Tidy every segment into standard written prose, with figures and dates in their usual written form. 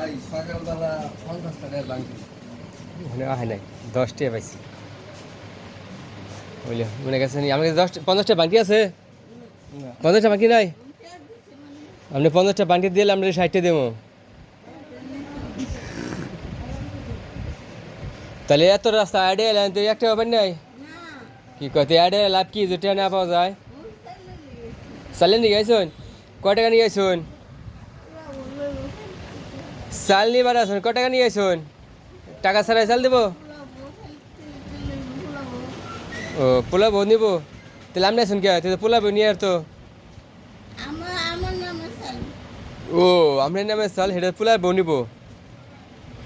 ভাই সকালবেলা 50 টাকার বাংকি মনে হয় নাই 10 টাকা পাইছি বুঝলে মনে গেছে নি আমার কাছে 50 টাকা বাকি আছে 50 টাকা বাকি নাই আপনি 50 টাকা বাকি দিলে আমরা 60 টাকা দেবো তাহলে এত রাস্তা আইডিয়া এলেন তো একটা ব্যাপার নাই কি কত আইডিয়া লাভ কি যেটা না পাওয়া যায় চালেন নিয়ে গেছেন কয় টাকা নিয়ে গেছেন চাল নিবার আসুন কয় টাকা নিয়ে গেছেন টাকা ছাড়াই চাল দেবো ও পোলা বউ নিব তাহলে আপনি আসুন কে তুই পোলা বউ নিয়ে আর তো ও আপনার নামে চাল সেটা পোলা বউ নিব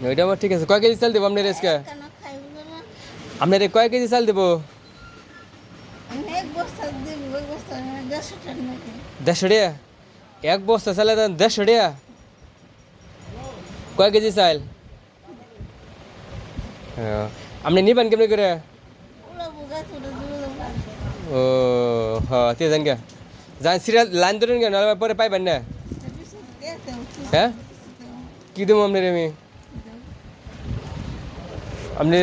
ওইটা আমার ঠিক আছে কয় কেজি চাল দেবো আপনার আজকে আপনার কয় কেজি চাল দেবো 150 টাকা এক বস্তা চালে দেন 150 টাকা কয় কেজি চাল আপনি নিবেন কেমনি করে ও হ্যাঁ তে যান গে যান সিরিয়াল লাইন ধরেন গে নাহলে পরে পাইবেন না হ্যাঁ কী দেবো আপনার আমি আপনি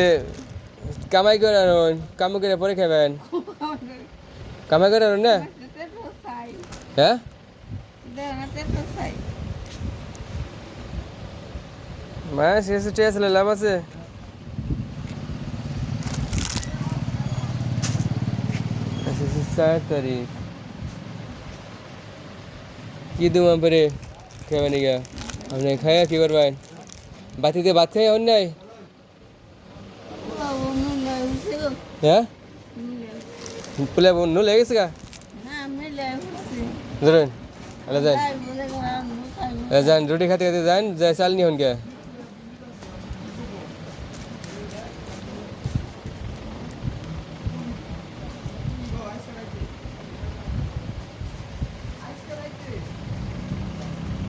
কামাই করে আনুন কামাই করে পরে খাবেন কামাই করে আনুন না হ্যাঁ মায়া শেষে ট্রেস লাভ আছে তারিখ কি দেবো পরে খাবেন গা আপনি খাইয়া কি করবেন বাতিতে ভাত খাই অন্য নাই হ্যাঁ পুলে নো লেগে গেছে গা ধরুন যান যান রুটি খাতে খাতে যান চাল নি হন কে